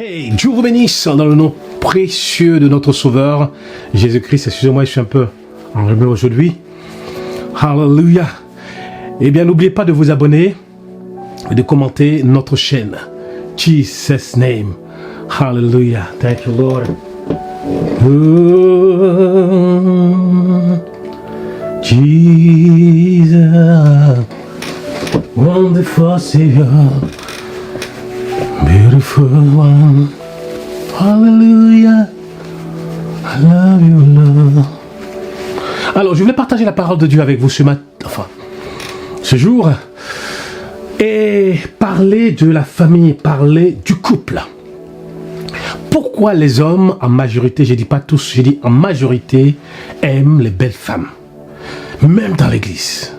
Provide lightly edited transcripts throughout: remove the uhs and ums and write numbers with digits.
Hey, Dieu vous bénisse dans le nom précieux de notre Sauveur, Jésus-Christ. Excusez-moi, je suis un peu enrhumé aujourd'hui. Hallelujah. Eh bien, n'oubliez pas de vous abonner et de commenter notre chaîne. Jesus' name. Hallelujah. Thank you, Lord. Oh, Jesus, wonderful Savior. Beautiful one, hallelujah, I love you, Lord. Alors, je voulais partager la parole de Dieu avec vous ce jour, et parler de la famille, parler du couple. Pourquoi les hommes, en majorité, je dis pas tous, je dis en majorité, aiment les belles femmes, même dans l'église.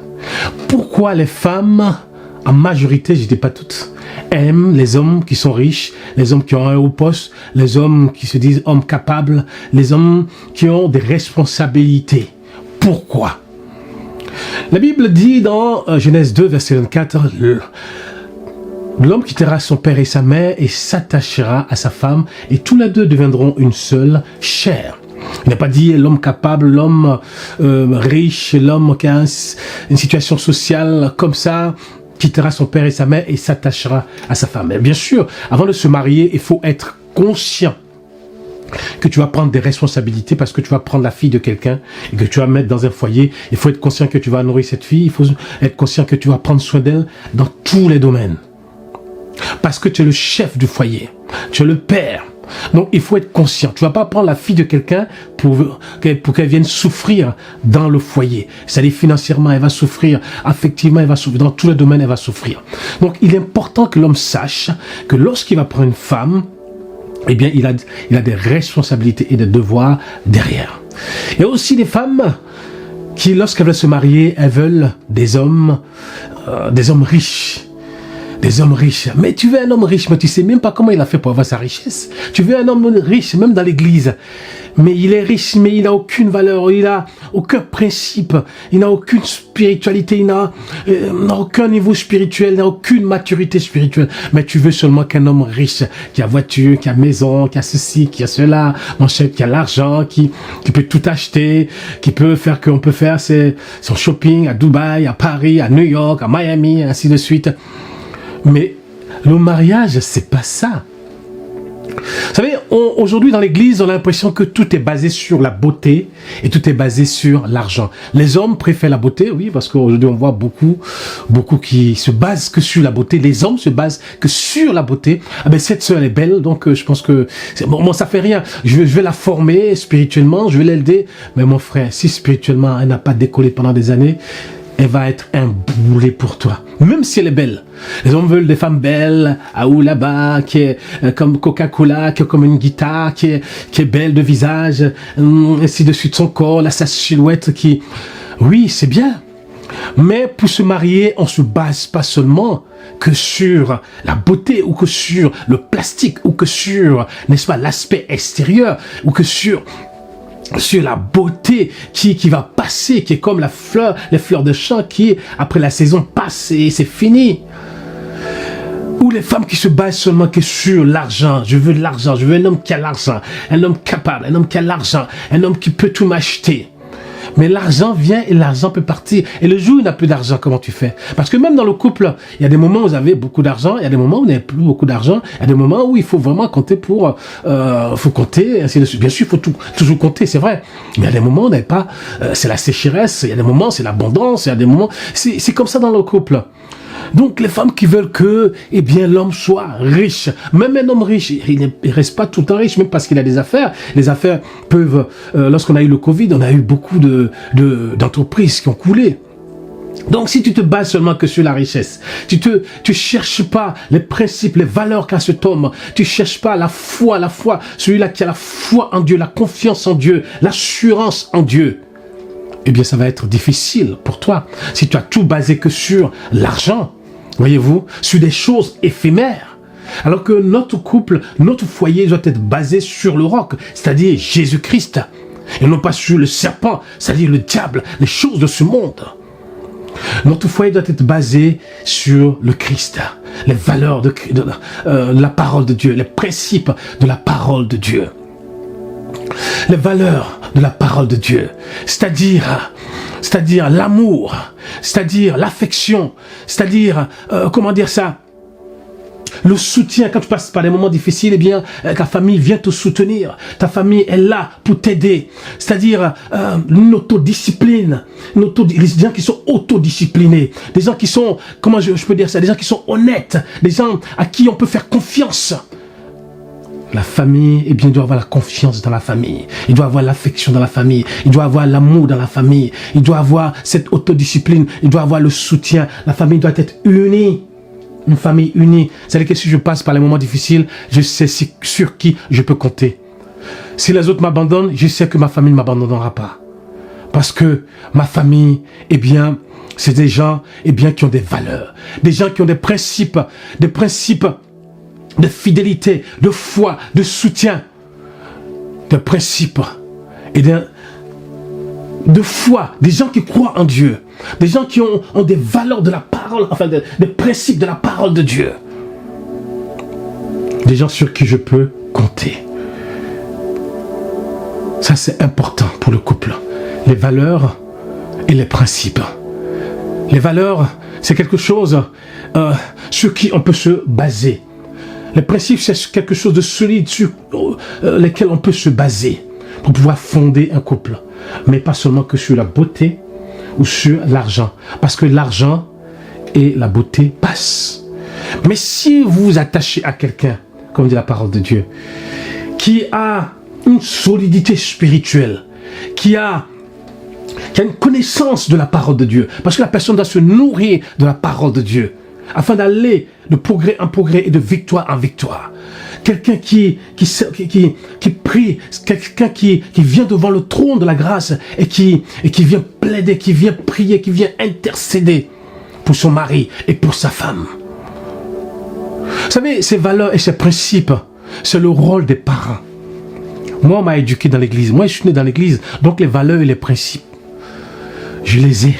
Pourquoi les femmes, en majorité, je dis pas toutes, aiment les hommes qui sont riches, les hommes qui ont un haut poste, les hommes qui se disent hommes capables, les hommes qui ont des responsabilités. Pourquoi? La Bible dit dans Genèse 2, verset 24, l'homme quittera son père et sa mère et s'attachera à sa femme et tous les deux deviendront une seule chair. Il n'a pas dit l'homme capable, l'homme riche, l'homme qui a une situation sociale comme ça, quittera son père et sa mère et s'attachera à sa femme. Mais bien sûr, avant de se marier, il faut être conscient que tu vas prendre des responsabilités parce que tu vas prendre la fille de quelqu'un et que tu vas mettre dans un foyer. Il faut être conscient que tu vas nourrir cette fille. Il faut être conscient que tu vas prendre soin d'elle dans tous les domaines. Parce que tu es le chef du foyer. Tu es le père. Donc, il faut être conscient. Tu ne vas pas prendre la fille de quelqu'un pour qu'elle vienne souffrir dans le foyer. C'est-à-dire financièrement, elle va souffrir. Affectivement, elle va souffrir. Dans tous les domaines, elle va souffrir. Donc, il est important que l'homme sache que lorsqu'il va prendre une femme, eh bien, il a des responsabilités et des devoirs derrière. Il y a aussi des femmes qui, lorsqu'elles veulent se marier, elles veulent des hommes riches. Des hommes riches. Mais tu veux un homme riche, mais tu sais même pas comment il a fait pour avoir sa richesse. Tu veux un homme riche, même dans l'église. Mais il est riche, mais il n'a aucune valeur, il n'a aucun principe, il n'a aucune spiritualité, il n'a aucun niveau spirituel, il n'a aucune maturité spirituelle. Mais tu veux seulement qu'un homme riche, qui a voiture, qui a maison, qui a ceci, qui a cela, qui a l'argent, qui peut tout acheter, qui peut faire qu'on peut faire son shopping à Dubaï, à Paris, à New York, à Miami, ainsi de suite. Mais le mariage, c'est pas ça. Vous savez, aujourd'hui dans l'église, on a l'impression que tout est basé sur la beauté et tout est basé sur l'argent. Les hommes préfèrent la beauté, oui, parce qu'aujourd'hui on voit beaucoup qui se basent que sur la beauté. Les hommes se basent que sur la beauté. Ah ben cette sœur elle est belle, donc je pense que bon, ça fait rien. Je vais la former spirituellement, je vais l'aider. Mais mon frère, si spirituellement elle n'a pas décollé pendant des années, elle va être un boulet pour toi, même si elle est belle. Les hommes veulent des femmes belles, ou là-bas, qui est comme Coca-Cola, qui est comme une guitare, qui est belle de visage, ainsi de suite, son corps, là, sa silhouette qui... Oui, c'est bien. Mais pour se marier, on se base pas seulement que sur la beauté, ou que sur le plastique, ou que sur, n'est-ce pas, l'aspect extérieur, ou que sur la beauté qui va passer, qui est comme les fleurs de champ qui, après la saison, passe et c'est fini. Ou les femmes qui se basent seulement que sur l'argent. Je veux de l'argent, je veux un homme qui a l'argent, un homme capable, un homme qui a l'argent, un homme qui peut tout m'acheter. Mais l'argent vient et l'argent peut partir. Et le jour où il n'a plus d'argent, comment tu fais? Parce que même dans le couple, il y a des moments où vous avez beaucoup d'argent, il y a des moments où vous n'avez plus beaucoup d'argent, il y a des moments où il faut vraiment compter faut compter, ainsi de suite. Bien sûr, il faut toujours compter, c'est vrai. Mais il y a des moments où vous n'avez pas, c'est la sécheresse, il y a des moments, c'est l'abondance, il y a des moments, c'est comme ça dans le couple. Donc les femmes qui veulent que, eh bien, l'homme soit riche, même un homme riche, il ne reste pas tout le temps riche, même parce qu'il a des affaires. Les affaires peuvent, lorsqu'on a eu le Covid, on a eu beaucoup d'entreprises qui ont coulé. Donc si tu te bases seulement que sur la richesse, tu cherches pas les principes, les valeurs qu'a cet homme, tu cherches pas la foi, celui-là qui a la foi en Dieu, la confiance en Dieu, l'assurance en Dieu, eh bien ça va être difficile pour toi. Si tu as tout basé que sur l'argent, voyez-vous, sur des choses éphémères. Alors que notre couple, notre foyer doit être basé sur le roc, c'est-à-dire Jésus-Christ, et non pas sur le serpent, c'est-à-dire le diable, les choses de ce monde. Notre foyer doit être basé sur le Christ, les valeurs de la parole de Dieu, les principes de la parole de Dieu. Les valeurs de la parole de Dieu, c'est-à-dire l'amour, c'est-à-dire l'affection, c'est-à-dire, comment dire ça, le soutien. Quand tu passes par des moments difficiles, eh bien, ta famille vient te soutenir. Ta famille est là pour t'aider. C'est-à-dire une autodiscipline. Des gens qui sont autodisciplinés. Des gens qui sont, comment je peux dire ça, des gens qui sont honnêtes. Des gens à qui on peut faire confiance. La famille, eh bien, il doit avoir la confiance dans la famille. Il doit avoir l'affection dans la famille. Il doit avoir l'amour dans la famille. Il doit avoir cette autodiscipline. Il doit avoir le soutien. La famille doit être unie. Une famille unie. C'est-à-dire que si je passe par les moments difficiles, je sais sur qui je peux compter. Si les autres m'abandonnent, je sais que ma famille ne m'abandonnera pas. Parce que ma famille, eh bien, c'est des gens, eh bien, qui ont des valeurs. Des gens qui ont des principes de fidélité, de foi, de soutien, de principes et de foi, des gens qui croient en Dieu, des gens qui ont des valeurs de la parole, enfin des principes de la parole de Dieu, des gens sur qui je peux compter. Ça, c'est important pour le couple. Les valeurs et les principes. Les valeurs, c'est quelque chose sur qui on peut se baser. Les principes, c'est quelque chose de solide sur lesquels on peut se baser pour pouvoir fonder un couple. Mais pas seulement que sur la beauté ou sur l'argent. Parce que l'argent et la beauté passent. Mais si vous vous attachez à quelqu'un, comme dit la parole de Dieu, qui a une solidité spirituelle, qui a une connaissance de la parole de Dieu, parce que la personne doit se nourrir de la parole de Dieu, afin d'aller de progrès en progrès et de victoire en victoire. Quelqu'un qui prie, quelqu'un qui vient devant le trône de la grâce et qui vient plaider, qui vient prier, qui vient intercéder pour son mari et pour sa femme. Vous savez, ces valeurs et ces principes, c'est le rôle des parents. Moi, on m'a éduqué dans l'église. Moi, je suis né dans l'église. Donc, les valeurs et les principes, je les ai.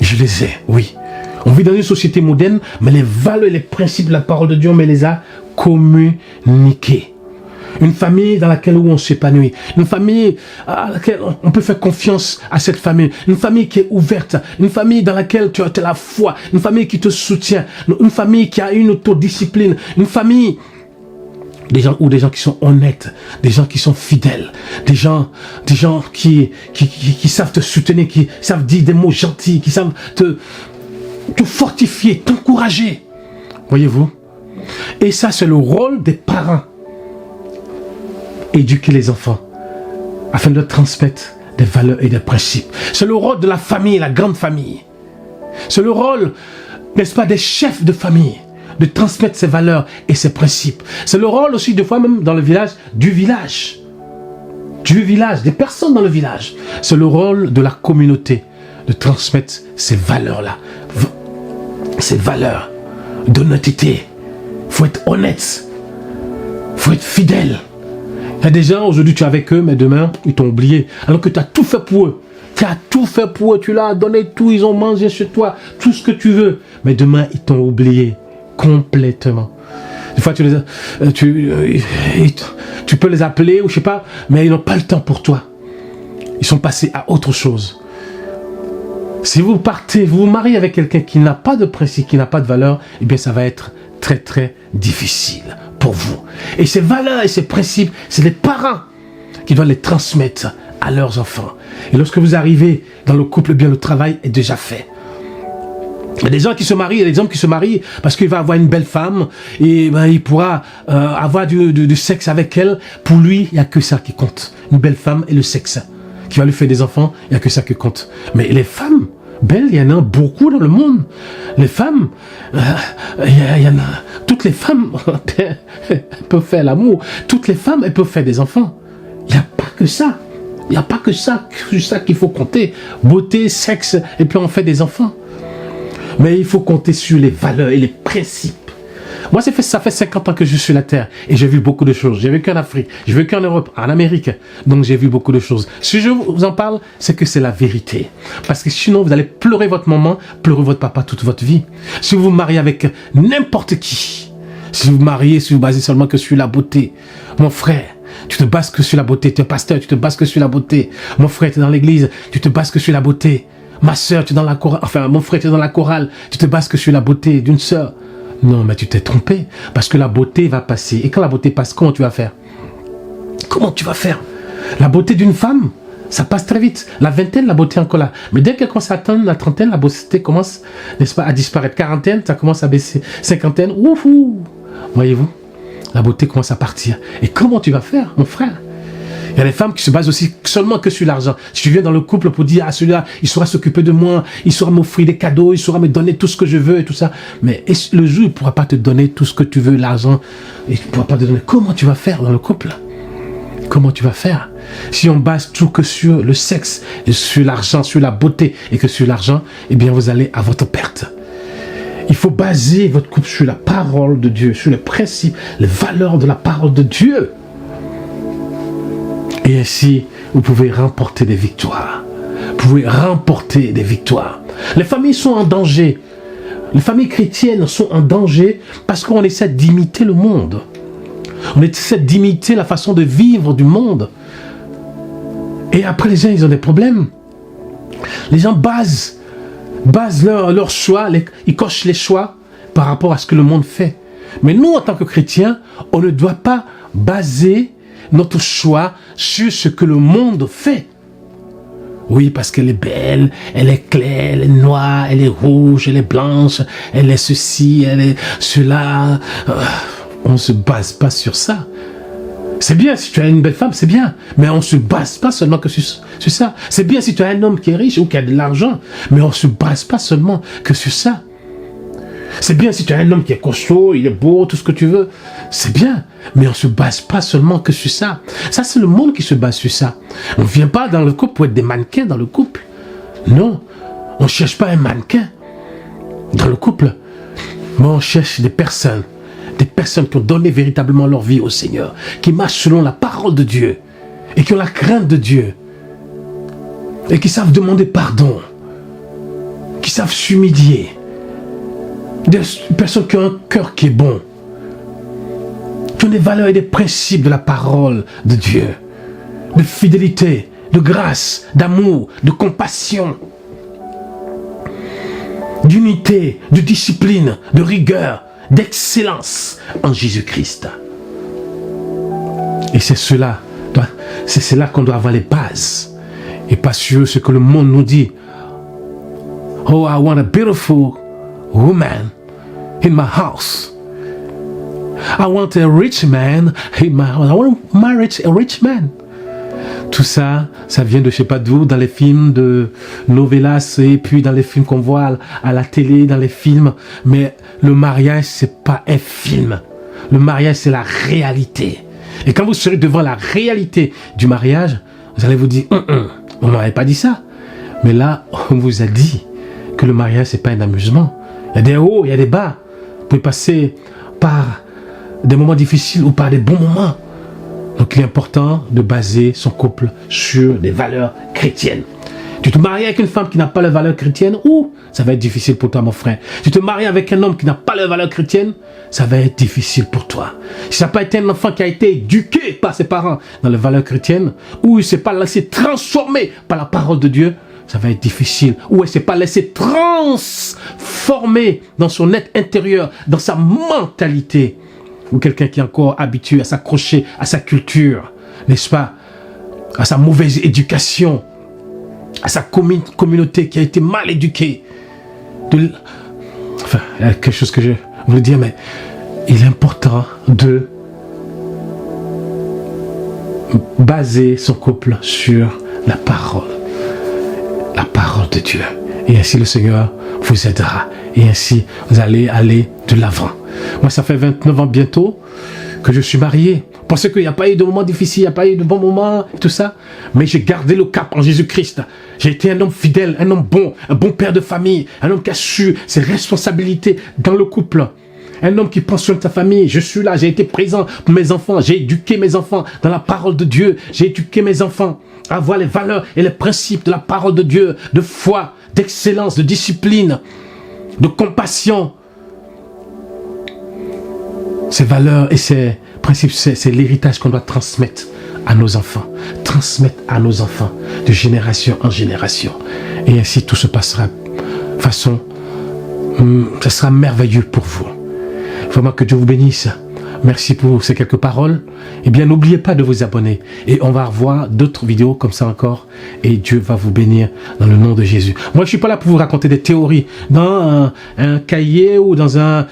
Je les ai, oui. On vit dans une société moderne, mais les valeurs et les principes de la parole de Dieu, on me les a communiqués. Une famille dans laquelle on s'épanouit. Une famille à laquelle on peut faire confiance à cette famille. Une famille qui est ouverte. Une famille dans laquelle tu as la foi. Une famille qui te soutient. Une famille qui a une autodiscipline. Une famille... des gens qui sont honnêtes, des gens qui sont fidèles, des gens qui savent te soutenir, qui savent dire des mots gentils, qui savent te fortifier, t'encourager. Voyez-vous? Et ça, c'est le rôle des parents. Éduquer les enfants afin de leur transmettre des valeurs et des principes. C'est le rôle de la famille, la grande famille. C'est le rôle, n'est-ce pas, des chefs de famille, de transmettre ses valeurs et ses principes. C'est le rôle aussi, des fois même dans le village, du village, des personnes dans le village. C'est le rôle de la communauté de transmettre ces valeurs-là, ces valeurs d'honnêteté. Il faut être honnête, il faut être fidèle. Il y a des gens, aujourd'hui tu es avec eux, mais demain ils t'ont oublié, alors que tu as tout fait pour eux. Tu as tout fait pour eux, tu leur as donné tout, ils ont mangé chez toi, tout ce que tu veux. Mais demain ils t'ont oublié complètement. Des fois tu peux les appeler ou je sais pas, mais ils n'ont pas le temps pour toi. Ils sont passés à autre chose. Si vous partez, vous vous mariez avec quelqu'un qui n'a pas de principe, qui n'a pas de valeur, eh bien ça va être très très difficile pour vous. Et ces valeurs et ces principes, c'est les parents qui doivent les transmettre à leurs enfants. Et lorsque vous arrivez dans le couple, eh bien le travail est déjà fait. Il y a des gens qui se marient, il y a des hommes qui se marient parce qu'il va avoir une belle femme et ben, il pourra avoir du sexe avec elle. Pour lui, il n'y a que ça qui compte. Une belle femme et le sexe. Qui va lui faire des enfants, il n'y a que ça qui compte. Mais les femmes belles, il y en a beaucoup dans le monde. Les femmes, il y en a. Toutes les femmes peuvent faire l'amour. Toutes les femmes, elles peuvent faire des enfants. Il n'y a pas que ça. Il n'y a pas que ça, qu'il faut compter. Beauté, sexe, et puis on fait des enfants. Mais il faut compter sur les valeurs et les principes. Moi, ça fait 50 ans que je suis sur la terre et j'ai vu beaucoup de choses. J'ai vécu en Afrique, j'ai vécu en Europe, en Amérique. Donc, j'ai vu beaucoup de choses. Si je vous en parle, c'est que c'est la vérité. Parce que sinon, vous allez pleurer votre maman, pleurer votre papa toute votre vie. Si vous vous mariez avec n'importe qui, si vous vous basez seulement que sur la beauté, mon frère, tu te bases que sur la beauté. Tu es pasteur, tu te bases que sur la beauté. Mon frère, tu es dans l'église, tu te bases que sur la beauté. Ma soeur, tu es dans la chorale, enfin, mon frère, tu es dans la chorale, tu te bases que sur la beauté d'une soeur. Non, mais tu t'es trompé, parce que la beauté va passer. Et quand la beauté passe, comment tu vas faire? Comment tu vas faire? La beauté d'une femme, ça passe très vite. La vingtaine, la beauté est encore là. Mais dès qu'elle commence à atteindre la trentaine, la beauté commence, n'est-ce pas, à disparaître. Quarantaine, ça commence à baisser. Cinquantaine, oufou. Voyez-vous, la beauté commence à partir. Et comment tu vas faire, mon frère? Il y a des femmes qui se basent aussi seulement que sur l'argent. Si tu viens dans le couple pour dire, ah, celui-là, il saura s'occuper de moi, il saura m'offrir des cadeaux, il saura me donner tout ce que je veux et tout ça. Mais le jour, il ne pourra pas te donner tout ce que tu veux, l'argent, il ne pourra pas te donner. Comment tu vas faire dans le couple? Comment tu vas faire? Si on base tout que sur le sexe, et sur l'argent, sur la beauté, et que sur l'argent, eh bien, vous allez à votre perte. Il faut baser votre couple sur la parole de Dieu, sur les principes, les valeurs de la parole de Dieu. Et ainsi, vous pouvez remporter des victoires. Vous pouvez remporter des victoires. Les familles sont en danger. Les familles chrétiennes sont en danger parce qu'on essaie d'imiter le monde. On essaie d'imiter la façon de vivre du monde. Et après, les gens, ils ont des problèmes. Les gens basent leur choix, ils cochent les choix par rapport à ce que le monde fait. Mais nous, en tant que chrétiens, on ne doit pas baser notre choix sur ce que le monde fait. Oui, parce qu'elle est belle, elle est claire, elle est noire, elle est rouge, elle est blanche, elle est ceci, elle est cela. On ne se base pas sur ça. C'est bien si tu as une belle femme, c'est bien. Mais on ne se base pas seulement que sur ça. C'est bien si tu as un homme qui est riche ou qui a de l'argent. Mais on ne se base pas seulement que sur ça. C'est bien si tu as un homme qui est costaud, il est beau, tout ce que tu veux. C'est bien. Mais on ne se base pas seulement que sur ça. Ça, c'est le monde qui se base sur ça. On ne vient pas dans le couple pour être des mannequins dans le couple. Non. On ne cherche pas un mannequin dans le couple. Mais on cherche des personnes qui ont donné véritablement leur vie au Seigneur, qui marchent selon la parole de Dieu et qui ont la crainte de Dieu et qui savent demander pardon, qui savent s'humilier, des personnes qui ont un cœur qui est bon, qui ont des valeurs et des principes de la parole de Dieu, de fidélité, de grâce, d'amour, de compassion, d'unité, de discipline, de rigueur, d'excellence en Jésus-Christ. Et c'est cela qu'on doit avoir les bases et pas sur ce que le monde nous dit. Oh, I want a beautiful woman in my house. I want a rich man in my house. I want to marry a rich man. Tout ça, ça vient de je sais pas d'où, dans les films de novelas et puis dans les films qu'on voit à la télé, dans les films. Mais le mariage, c'est pas un film. Le mariage, c'est la réalité. Et quand vous serez devant la réalité du mariage, vous allez vous dire, on m'avait pas dit ça. Mais là, on vous a dit que le mariage, c'est pas un amusement. Il y a des hauts, il y a des bas. Vous pouvez passer par des moments difficiles ou par des bons moments. Donc il est important de baser son couple sur des valeurs chrétiennes. Tu te maries avec une femme qui n'a pas les valeurs chrétiennes, ça va être difficile pour toi, mon frère. Tu te maries avec un homme qui n'a pas les valeurs chrétiennes, ça va être difficile pour toi. Si ça n'a pas été un enfant qui a été éduqué par ses parents dans les valeurs chrétiennes, ou il ne s'est pas laissé transformer par la parole de Dieu, ça va être difficile. Ou il ne s'est pas laissé transformer dans son être intérieur, dans sa mentalité. Ou quelqu'un qui est encore habitué à s'accrocher à sa culture, n'est-ce pas, à sa mauvaise éducation, à sa communauté qui a été mal éduquée. Enfin, il y a quelque chose que je voulais dire, mais il est important de baser son couple sur la parole de Dieu. Et ainsi le Seigneur vous aidera. Et ainsi vous allez aller de l'avant. Moi, ça fait 29 ans bientôt que je suis marié. Parce qu'il n'y a pas eu de moments difficiles, il n'y a pas eu de bons moments, tout ça. Mais j'ai gardé le cap en Jésus-Christ. J'ai été un homme fidèle, un homme bon, un bon père de famille, un homme qui a su ses responsabilités dans le couple. Un homme qui prend soin de sa famille. Je suis là, j'ai été présent pour mes enfants. J'ai éduqué mes enfants dans la parole de Dieu. J'ai éduqué mes enfants à avoir les valeurs et les principes de la parole de Dieu, de foi, d'excellence, de discipline, de compassion. Ces valeurs et ces principes, c'est l'héritage qu'on doit transmettre à nos enfants. Transmettre à nos enfants de génération en génération. Et ainsi tout se passera de façon... ce sera merveilleux pour vous. Vraiment que Dieu vous bénisse. Merci pour ces quelques paroles. Eh bien, n'oubliez pas de vous abonner. Et on va revoir d'autres vidéos comme ça encore. Et Dieu va vous bénir dans le nom de Jésus. Moi, je suis pas là pour vous raconter des théories dans un cahier ou dans un...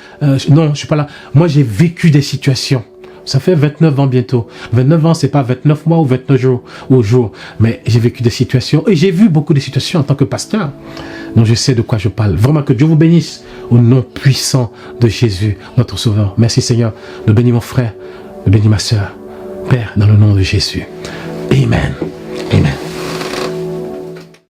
non, je suis pas là. Moi, j'ai vécu des situations. Ça fait 29 ans bientôt. 29 ans, c'est pas 29 mois ou 29 jours au jour. Mais j'ai vécu des situations et j'ai vu beaucoup de situations en tant que pasteur. Donc je sais de quoi je parle. Vraiment que Dieu vous bénisse au nom puissant de Jésus, notre Sauveur. Merci Seigneur de bénir mon frère, de bénir ma soeur. Père, dans le nom de Jésus. Amen. Amen.